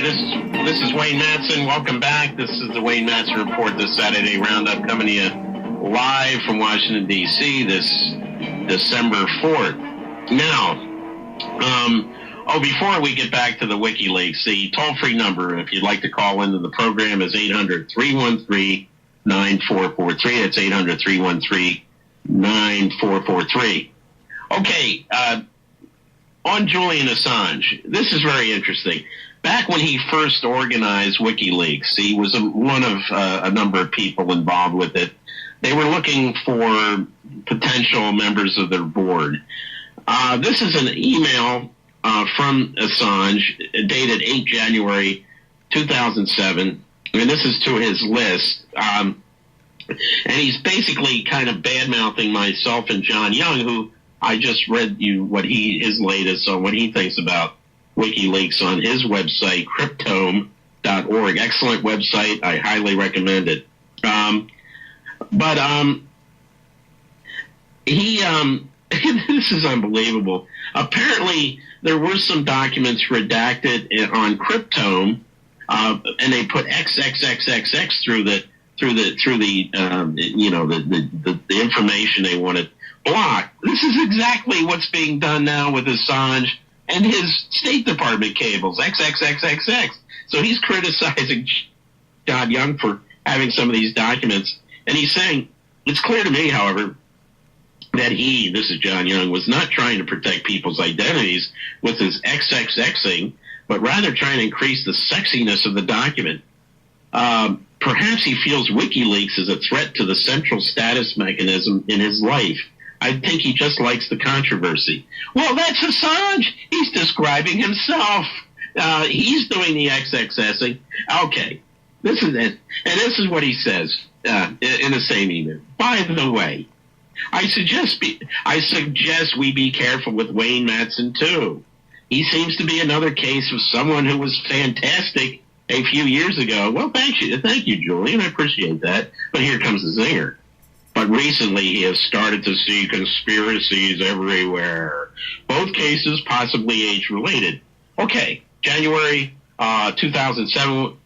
this is Wayne Madsen. Welcome back. This is the Wayne Madsen Report, this Saturday Roundup, coming to you live from Washington, D.C. this December 4th. Now, before we get back to the WikiLeaks, the toll-free number, if you'd like to call into the program, is 800-313-9443. That's 800-313-9443. Okay, on Julian Assange, this is very interesting. Back when he first organized WikiLeaks, he was one of a number of people involved with it. They were looking for potential members of their board. This is an email from Assange dated 8 January 2007, and this is to his list. And he's basically kind of bad-mouthing myself and John Young, who I just read you his latest on what he thinks about WikiLeaks on his website, cryptome.org. Excellent website. I highly recommend it. This is unbelievable. Apparently, there were some documents redacted on Cryptome, and they put XXXXX through the information they wanted blocked. This is exactly what's being done now with Assange and his State Department cables, XXXXX. So he's criticizing John Young for having some of these documents, and he's saying, it's clear to me, however, that this is John Young, was not trying to protect people's identities with his XXXing, but rather trying to increase the sexiness of the document. Perhaps he feels WikiLeaks is a threat to the central status mechanism in his life. I think he just likes the controversy. Well, that's Assange. He's describing himself. He's doing the XXSing. Okay, this is it. And this is what he says in the same email. By the way, I suggest we be careful with Wayne Madsen, too. He seems to be another case of someone who was fantastic a few years ago. Well, thank you, Julian. I appreciate that. But here comes the zinger. But recently he has started to see conspiracies everywhere. Both cases possibly age-related. Okay, January 2007,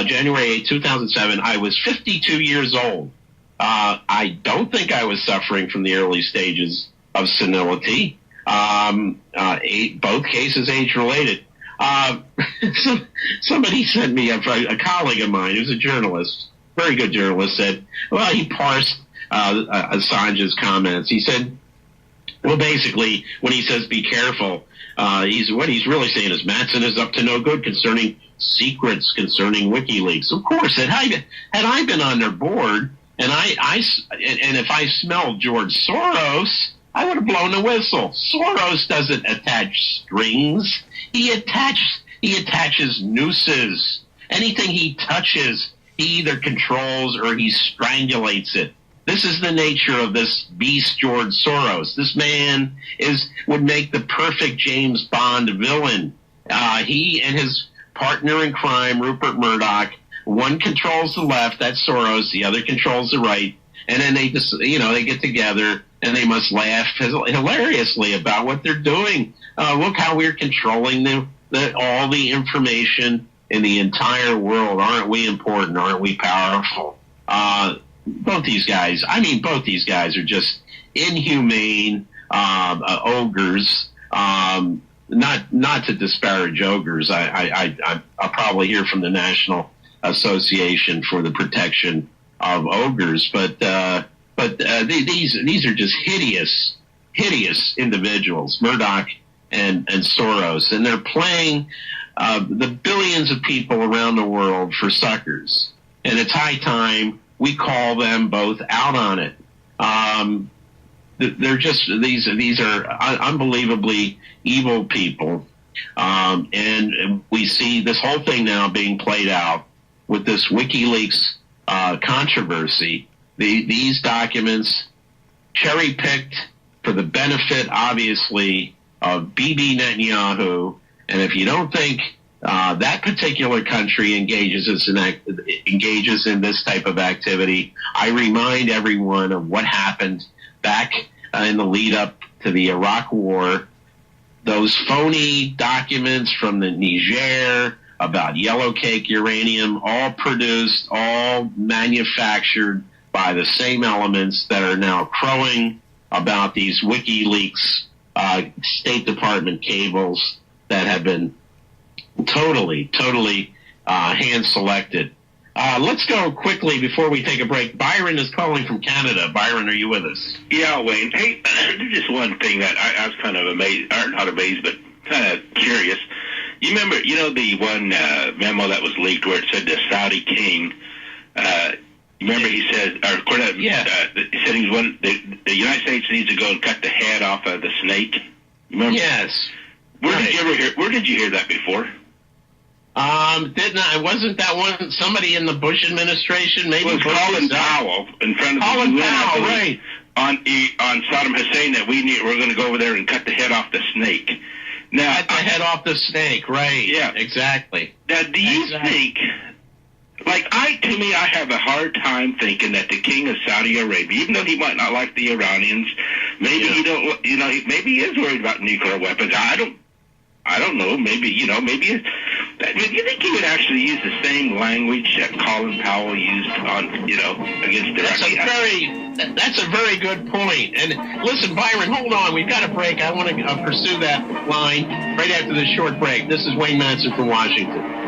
January 8, 2007, I was 52 years old. I don't think I was suffering from the early stages of senility. Both cases age-related. Somebody sent me, a colleague of mine who's a journalist, very good journalist, said, well, he parsed Assange's comments. He said, well, basically, when he says be careful, what he's really saying is Madsen is up to no good concerning secrets concerning WikiLeaks. Of course, had I been on their board, and if I smelled George Soros, I would have blown the whistle. Soros doesn't attach strings. He attaches nooses. Anything he touches, he either controls or he strangulates it. This is the nature of this beast, George Soros. This man would make the perfect James Bond villain. He and his partner in crime, Rupert Murdoch, one controls the left, that's Soros, the other controls the right, and then they just, they get together and they must laugh hilariously about what they're doing. Look how we're controlling all the information in the entire world. Aren't we important? Aren't we powerful? Both these guys are just inhumane ogres. Not to disparage ogres. I'll probably hear from the National Association for the Protection of Ogres, but these are just hideous individuals, Murdoch and Soros, and they're playing the billions of people around the world for suckers. And it's high time we call them both out on it. They're just these are unbelievably evil people, and we see this whole thing now being played out with this WikiLeaks controversy. These documents cherry-picked for the benefit, obviously, of Bibi Netanyahu. And if you don't think that particular country engages in this type of activity, I remind everyone of what happened back in the lead-up to the Iraq War. Those phony documents from the Niger, about yellow cake uranium, all produced, all manufactured by the same elements that are now crowing about these WikiLeaks State Department cables that have been totally hand-selected. Let's go quickly before we take a break. Byron is calling from Canada. Byron, are you with us? Yeah, Wayne. Hey, there's just one thing that I was kind of amazed, or not amazed, but kind of curious. You remember, the one memo that was leaked where it said the Saudi king, remember he said, he said the United States needs to go and cut the head off of the snake. Remember? Yes. Where did you hear that before? Wasn't that one somebody in the Bush administration? Maybe it was Colin Powell in front of Colin the UN, Powell, right? On Saddam Hussein that we're going to go over there and cut the head off the snake. Now, cut the head off the snake, right? Yeah, exactly. Now, do you think? I have a hard time thinking that the king of Saudi Arabia, even though he might not like the Iranians, maybe maybe he is worried about nuclear weapons. I don't know. Maybe, do you think he would actually use the same language that Colin Powell used against Iraq? That's a very good point. And listen, Byron, hold on. We've got a break. I want to pursue that line right after this short break. This is Wayne Madsen from Washington.